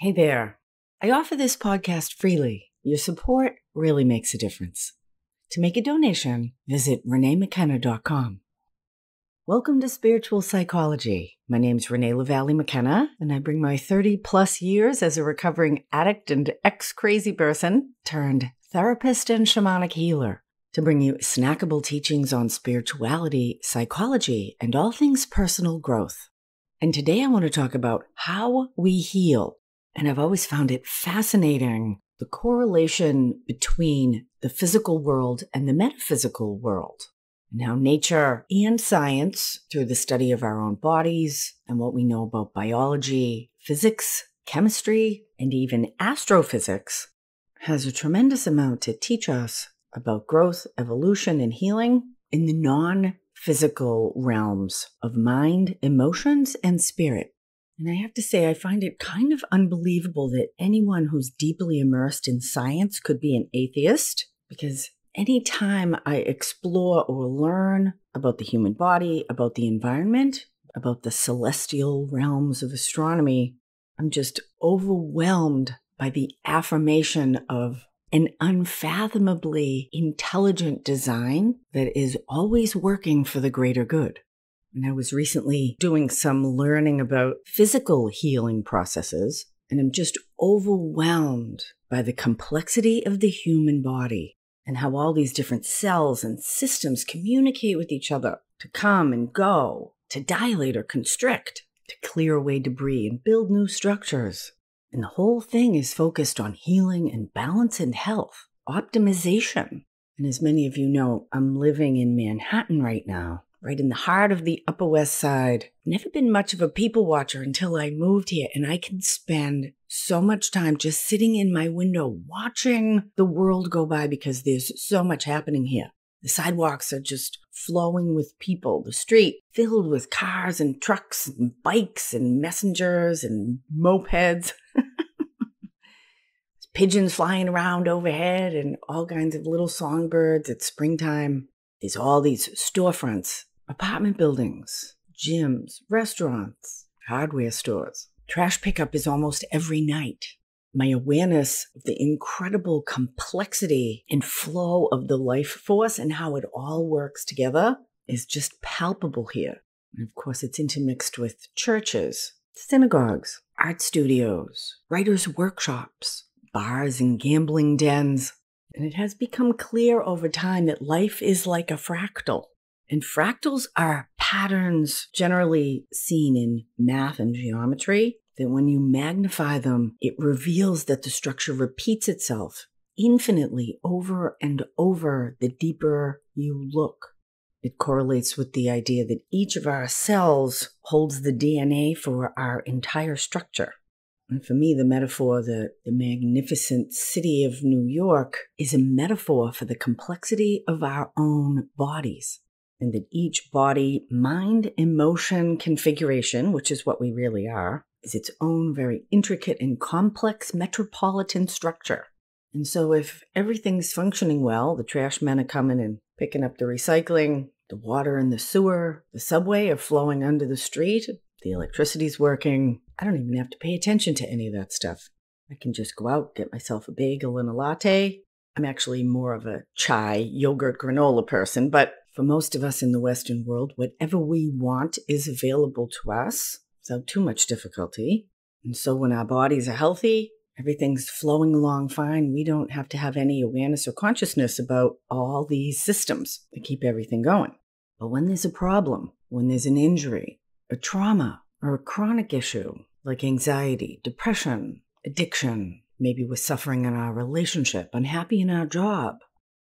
Hey there. I offer this podcast freely. Your support really makes a difference. To make a donation, visit reneemckenna.com. Welcome to Spiritual Psychology. My name's Renee LaVallee McKenna, and I bring my 30-plus years as a recovering addict and ex-crazy person turned therapist and shamanic healer to bring you snackable teachings on spirituality, psychology, and all things personal growth. And today I want to talk about how we heal. And I've always found it fascinating, the correlation between the physical world and the metaphysical world. And how nature and science, through the study of our own bodies and what we know about biology, physics, chemistry, and even astrophysics, has a tremendous amount to teach us about growth, evolution, and healing in the non-physical realms of mind, emotions, and spirit. And I have to say, I find it kind of unbelievable that anyone who's deeply immersed in science could be an atheist, because anytime I explore or learn about the human body, about the environment, about the celestial realms of astronomy, I'm just overwhelmed by the affirmation of an unfathomably intelligent design that is always working for the greater good. And I was recently doing some learning about physical healing processes, and I'm just overwhelmed by the complexity of the human body and how all these different cells and systems communicate with each other to come and go, to dilate or constrict, to clear away debris and build new structures. And the whole thing is focused on healing and balance and health, optimization. And as many of you know, I'm living in Manhattan right now, right in the heart of the Upper West Side. Never been much of a people watcher until I moved here, and I can spend so much time just sitting in my window watching the world go by because there's so much happening here. The sidewalks are just flowing with people, the street filled with cars and trucks and bikes and messengers and mopeds. Pigeons flying around overhead and all kinds of little songbirds. It's springtime. There's all these storefronts, apartment buildings, gyms, restaurants, hardware stores. Trash pickup is almost every night. My awareness of the incredible complexity and flow of the life force and how it all works together is just palpable here. And of course, it's intermixed with churches, synagogues, art studios, writers' workshops, bars and gambling dens. And it has become clear over time that life is like a fractal. And fractals are patterns generally seen in math and geometry, that when you magnify them, it reveals that the structure repeats itself infinitely over and over the deeper you look. It correlates with the idea that each of our cells holds the DNA for our entire structure. And for me, the metaphor, the magnificent city of New York, is a metaphor for the complexity of our own bodies. And that each body, mind, emotion configuration, which is what we really are, is its own very intricate and complex metropolitan structure. And so if everything's functioning well, the trash men are coming and picking up the recycling, the water in the sewer, the subway are flowing under the street, the electricity's working, I don't even have to pay attention to any of that stuff. I can just go out, get myself a bagel and a latte. I'm actually more of a chai, yogurt, granola person, but for most of us in the Western world, whatever we want is available to us without too much difficulty. And so when our bodies are healthy, everything's flowing along fine. We don't have to have any awareness or consciousness about all these systems that keep everything going. But when there's a problem, when there's an injury, a trauma, or a chronic issue like anxiety, depression, addiction, maybe we're suffering in our relationship, unhappy in our job,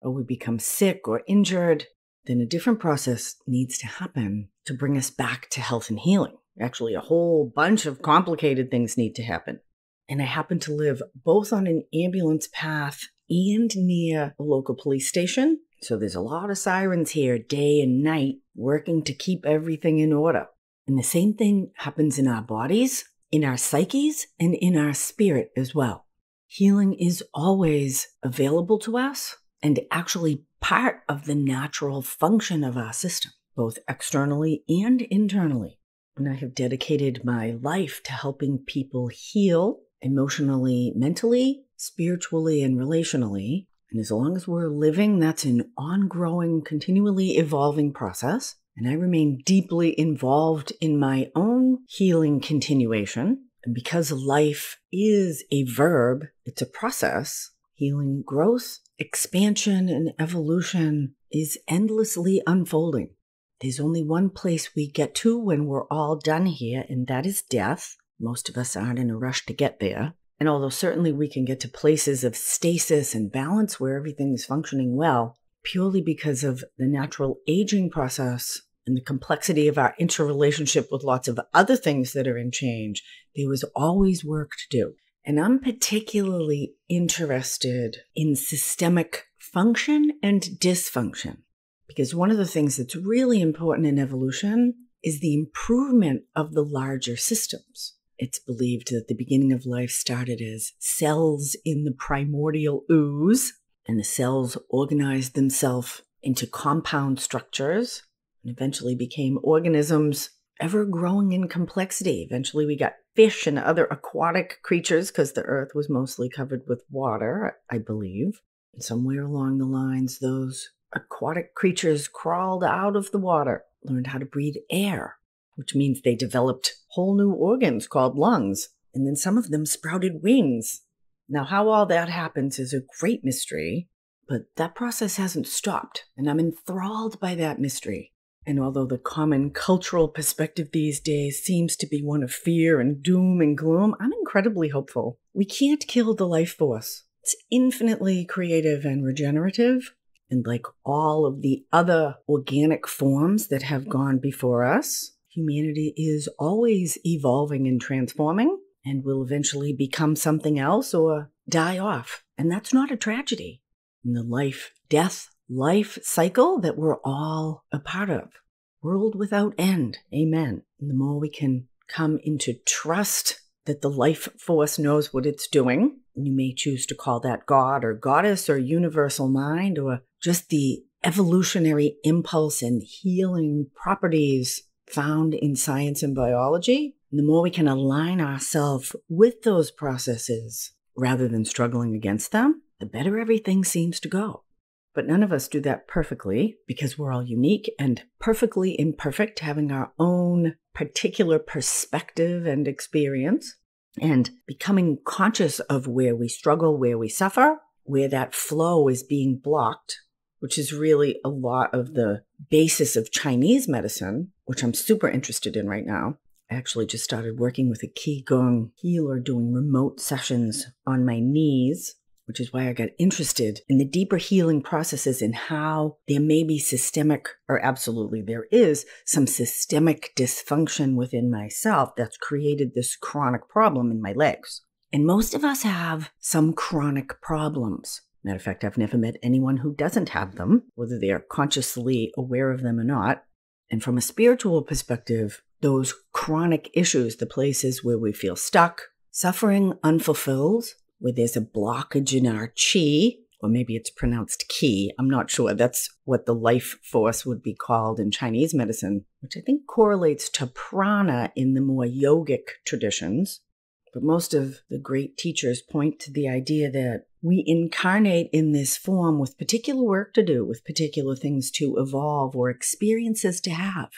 or we become sick or injured, then a different process needs to happen to bring us back to health and healing. Actually, a whole bunch of complicated things need to happen. And I happen to live both on an ambulance path and near a local police station. So there's a lot of sirens here day and night working to keep everything in order. And the same thing happens in our bodies, in our psyches, and in our spirit as well. Healing is always available to us and actually part of the natural function of our system, both externally and internally. And I have dedicated my life to helping people heal emotionally, mentally, spiritually, and relationally. And as long as we're living, that's an ongoing, continually evolving process. And I remain deeply involved in my own healing continuation. And because life is a verb, it's a process. Healing growth, expansion, and evolution is endlessly unfolding. There's only one place we get to when we're all done here, and that is death. Most of us aren't in a rush to get there. And although certainly we can get to places of stasis and balance where everything is functioning well, purely because of the natural aging process and the complexity of our interrelationship with lots of other things that are in change, there was always work to do. And I'm particularly interested in systemic function and dysfunction, because one of the things that's really important in evolution is the improvement of the larger systems. It's believed that the beginning of life started as cells in the primordial ooze, and the cells organized themselves into compound structures and eventually became organisms ever growing in complexity. Eventually we got fish and other aquatic creatures because the earth was mostly covered with water, I believe. And somewhere along the lines, those aquatic creatures crawled out of the water, learned how to breathe air, which means they developed whole new organs called lungs, and then some of them sprouted wings. Now, how all that happens is a great mystery, but that process hasn't stopped, and I'm enthralled by that mystery. And although the common cultural perspective these days seems to be one of fear and doom and gloom, I'm incredibly hopeful. We can't kill the life force. It's infinitely creative and regenerative, and like all of the other organic forms that have gone before us, humanity is always evolving and transforming and will eventually become something else or die off. And that's not a tragedy in the life-death life cycle that we're all a part of. World without end. Amen. And the more we can come into trust that the life force knows what it's doing, and you may choose to call that God or goddess or universal mind or just the evolutionary impulse and healing properties found in science and biology, the more we can align ourselves with those processes rather than struggling against them, the better everything seems to go. But none of us do that perfectly because we're all unique and perfectly imperfect, having our own particular perspective and experience, and becoming conscious of where we struggle, where we suffer, where that flow is being blocked, which is really a lot of the basis of Chinese medicine, which I'm super interested in right now. I actually just started working with a Qigong healer doing remote sessions on my knees, which is why I got interested in the deeper healing processes and how there may be systemic, or absolutely there is, some systemic dysfunction within myself that's created this chronic problem in my legs. And most of us have some chronic problems. Matter of fact, I've never met anyone who doesn't have them, whether they are consciously aware of them or not. And from a spiritual perspective, those chronic issues, the places where we feel stuck, suffering, unfulfilled, where there's a blockage in our chi, or maybe it's pronounced ki, I'm not sure. That's what the life force would be called in Chinese medicine, which I think correlates to prana in the more yogic traditions. But most of the great teachers point to the idea that we incarnate in this form with particular work to do, with particular things to evolve or experiences to have.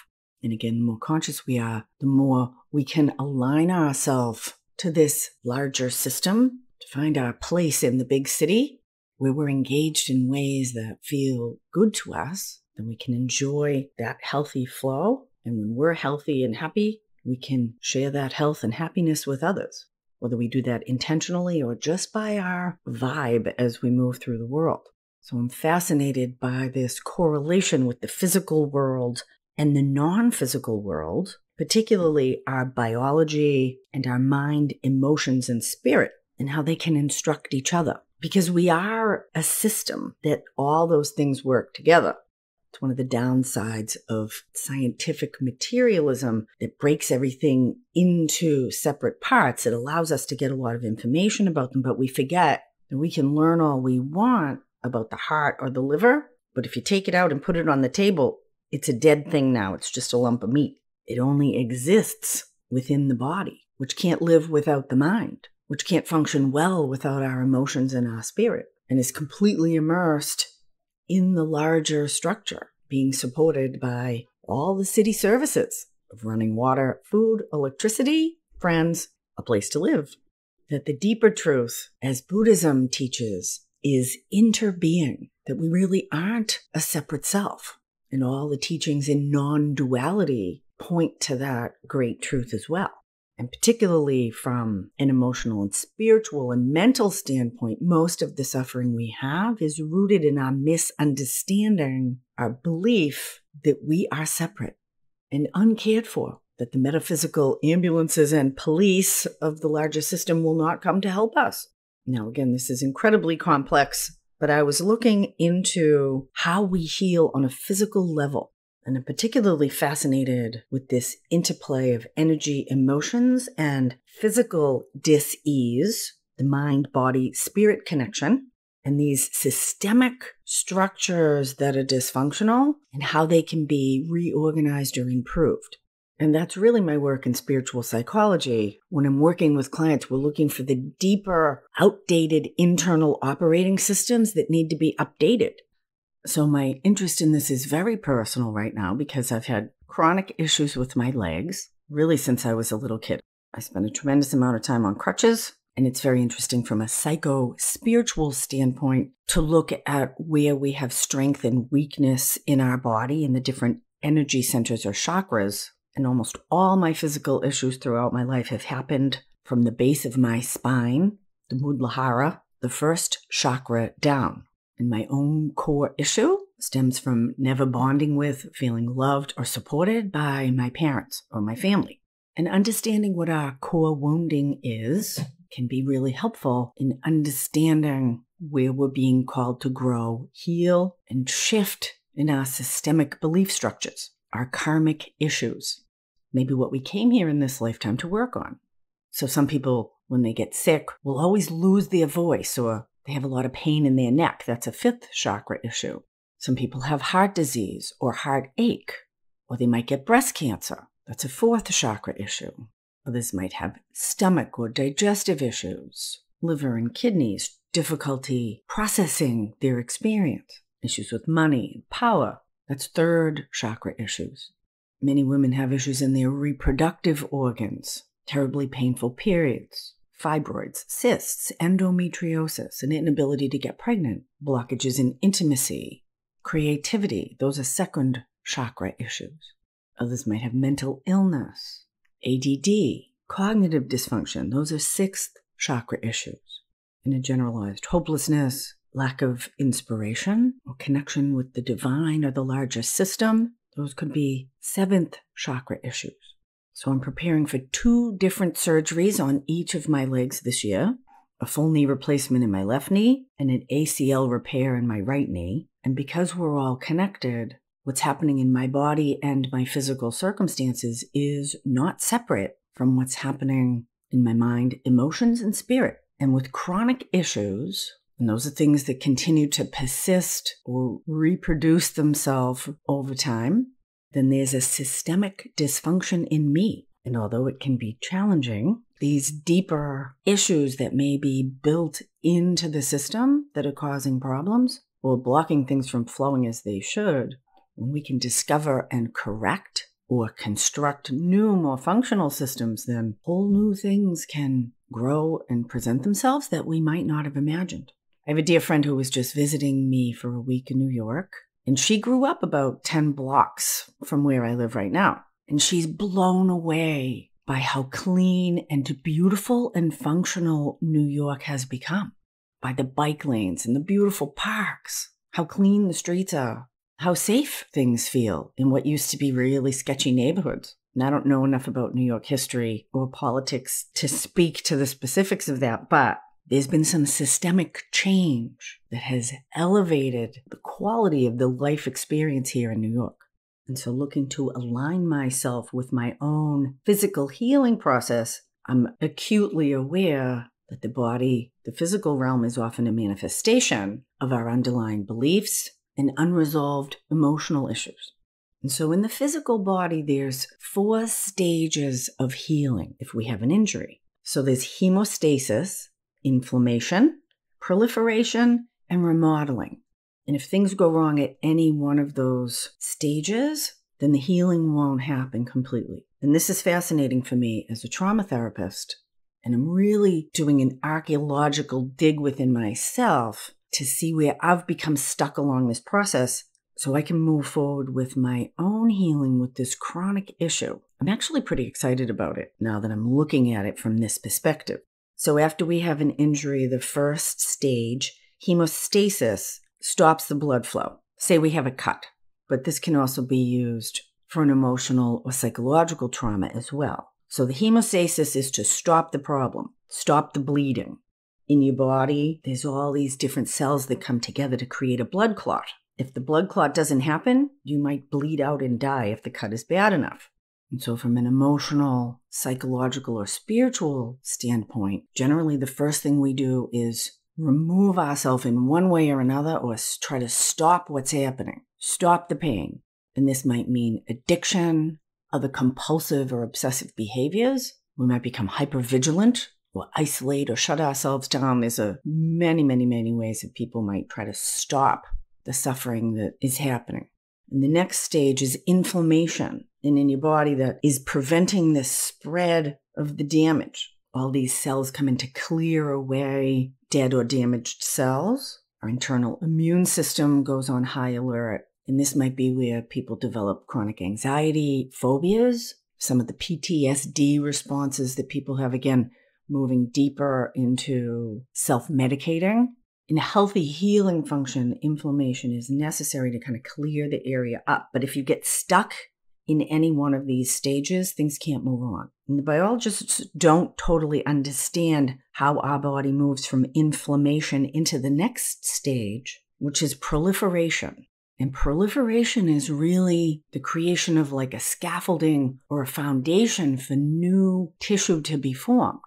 And again, the more conscious we are, the more we can align ourselves to this larger system to find our place in the big city where we're engaged in ways that feel good to us. Then we can enjoy that healthy flow. And when we're healthy and happy, we can share that health and happiness with others, whether we do that intentionally or just by our vibe as we move through the world. So I'm fascinated by this correlation with the physical world and the non-physical world, particularly our biology and our mind, emotions, and spirit, and how they can instruct each other. Because we are a system that all those things work together. It's one of the downsides of scientific materialism that breaks everything into separate parts. It allows us to get a lot of information about them, but we forget that we can learn all we want about the heart or the liver, but if you take it out and put it on the table, it's a dead thing now. It's just a lump of meat. It only exists within the body, which can't live without the mind, which can't function well without our emotions and our spirit, and is completely immersed in the larger structure, being supported by all the city services of running water, food, electricity, friends, a place to live. That the deeper truth, as Buddhism teaches, is interbeing, that we really aren't a separate self. And all the teachings in non-duality point to that great truth as well. And particularly from an emotional and spiritual and mental standpoint, most of the suffering we have is rooted in our misunderstanding, our belief that we are separate and uncared for, that the metaphysical ambulances and police of the larger system will not come to help us. Now, again, this is incredibly complex, but I was looking into how we heal on a physical level. And I'm particularly fascinated with this interplay of energy, emotions, and physical dis-ease, the mind-body-spirit connection, and these systemic structures that are dysfunctional and how they can be reorganized or improved. And that's really my work in spiritual psychology. When I'm working with clients, we're looking for the deeper, outdated internal operating systems that need to be updated. So my interest in this is very personal right now because I've had chronic issues with my legs, really since I was a little kid. I spent a tremendous amount of time on crutches, and it's very interesting from a psycho-spiritual standpoint to look at where we have strength and weakness in our body and the different energy centers or chakras. And almost all my physical issues throughout my life have happened from the base of my spine, the Muladhara, the first chakra down. And my own core issue stems from never bonding with, feeling loved, or supported by my parents or my family. And understanding what our core wounding is can be really helpful in understanding where we're being called to grow, heal, and shift in our systemic belief structures, our karmic issues. Maybe what we came here in this lifetime to work on. So some people, when they get sick, will always lose their voice, or they have a lot of pain in their neck. That's a fifth chakra issue. Some people have heart disease or heartache, or they might get breast cancer. That's a fourth chakra issue. Others might have stomach or digestive issues, liver and kidneys, difficulty processing their experience, issues with money, power. That's third chakra issues. Many women have issues in their reproductive organs, terribly painful periods, fibroids, cysts, endometriosis, an inability to get pregnant, blockages in intimacy, creativity. Those are second chakra issues. Others might have mental illness, ADD, cognitive dysfunction. Those are sixth chakra issues. And a generalized hopelessness, lack of inspiration or connection with the divine or the larger system. Those could be seventh chakra issues. So I'm preparing for 2 different surgeries on each of my legs this year, a full knee replacement in my left knee and an ACL repair in my right knee. And because we're all connected, what's happening in my body and my physical circumstances is not separate from what's happening in my mind, emotions, and spirit. And with chronic issues, and those are things that continue to persist or reproduce themselves over time, then there's a systemic dysfunction in me. And although it can be challenging, these deeper issues that may be built into the system that are causing problems or blocking things from flowing as they should, when we can discover and correct or construct new, more functional systems, then whole new things can grow and present themselves that we might not have imagined. I have a dear friend who was just visiting me for a week in New York, and she grew up about 10 blocks from where I live right now. And she's blown away by how clean and beautiful and functional New York has become. By the bike lanes and the beautiful parks, how clean the streets are, how safe things feel in what used to be really sketchy neighborhoods. And I don't know enough about New York history or politics to speak to the specifics of that, but there's been some systemic change that has elevated the quality of the life experience here in New York. And so looking to align myself with my own physical healing process, I'm acutely aware that the body, the physical realm, is often a manifestation of our underlying beliefs and unresolved emotional issues. And so in the physical body, there's 4 stages of healing if we have an injury. So there's hemostasis, inflammation, proliferation, and remodeling. And if things go wrong at any one of those stages, then the healing won't happen completely. And this is fascinating for me as a trauma therapist. And I'm really doing an archaeological dig within myself to see where I've become stuck along this process so I can move forward with my own healing with this chronic issue. I'm actually pretty excited about it now that I'm looking at it from this perspective. So after we have an injury, the first stage, hemostasis, stops the blood flow. Say we have a cut, but this can also be used for an emotional or psychological trauma as well. So the hemostasis is to stop the problem, stop the bleeding. In your body, there's all these different cells that come together to create a blood clot. If the blood clot doesn't happen, you might bleed out and die if the cut is bad enough. And so from an emotional, psychological, or spiritual standpoint, generally the first thing we do is remove ourselves in one way or another or try to stop what's happening, stop the pain. And this might mean addiction, other compulsive or obsessive behaviors. We might become hypervigilant or isolate or shut ourselves down. There's many ways that people might try to stop the suffering that is happening. And the next stage is inflammation. And in your body that is preventing the spread of the damage. All these cells come in to clear away dead or damaged cells. Our internal immune system goes on high alert. And this might be where people develop chronic anxiety, phobias, some of the PTSD responses that people have, again, moving deeper into self-medicating. In a healthy healing function, inflammation is necessary to kind of clear the area up. But if you get stuck in any one of these stages, things can't move on. And the biologists don't totally understand how our body moves from inflammation into the next stage, which is proliferation. And proliferation is really the creation of like a scaffolding or a foundation for new tissue to be formed.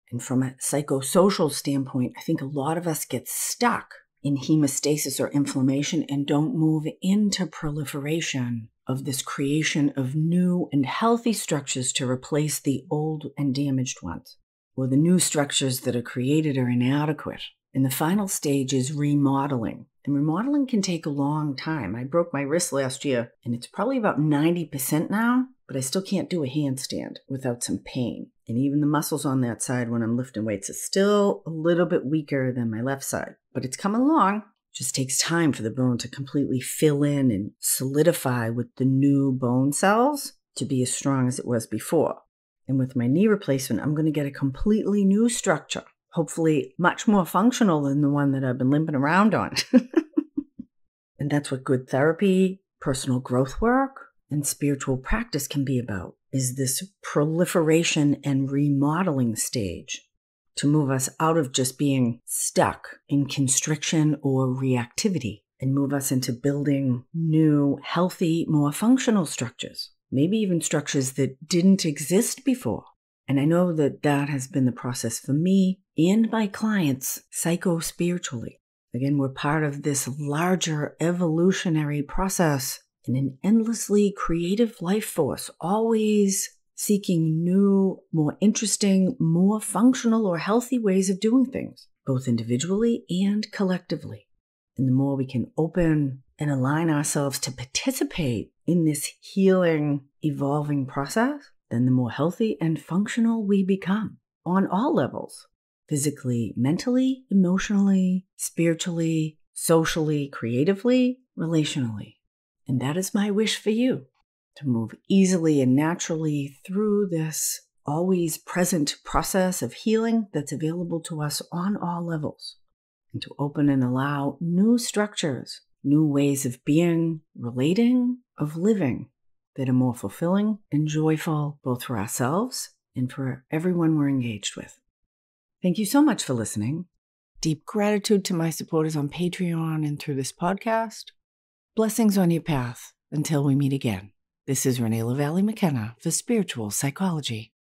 And from a psychosocial standpoint, I think a lot of us get stuck in hemostasis or inflammation and don't move into proliferation of this creation of new and healthy structures to replace the old and damaged ones. Or the new structures that are created are inadequate. And the final stage is remodeling. And remodeling can take a long time. I broke my wrist last year, and it's probably about 90% now, but I still can't do a handstand without some pain. And even the muscles on that side when I'm lifting weights is still a little bit weaker than my left side. But it's coming along. It just takes time for the bone to completely fill in and solidify with the new bone cells to be as strong as it was before. And with my knee replacement, I'm going to get a completely new structure. Hopefully much more functional than the one that I've been limping around on. And that's what good therapy, personal growth work, and spiritual practice can be about, is this proliferation and remodeling stage to move us out of just being stuck in constriction or reactivity and move us into building new, healthy, more functional structures, maybe even structures that didn't exist before. And I know that that has been the process for me and my clients psycho-spiritually. Again, we're part of this larger evolutionary process in an endlessly creative life force, always seeking new, more interesting, more functional or healthy ways of doing things, both individually and collectively. And the more we can open and align ourselves to participate in this healing, evolving process, then the more healthy and functional we become on all levels. Physically, mentally, emotionally, spiritually, socially, creatively, relationally. And that is my wish for you, to move easily and naturally through this always present process of healing that's available to us on all levels, and to open and allow new structures, new ways of being, relating, of living that are more fulfilling and joyful, both for ourselves and for everyone we're engaged with. Thank you so much for listening. Deep gratitude to my supporters on Patreon and through this podcast. Blessings on your path until we meet again. This is Renee LaVallee McKenna for Spiritual Psychology.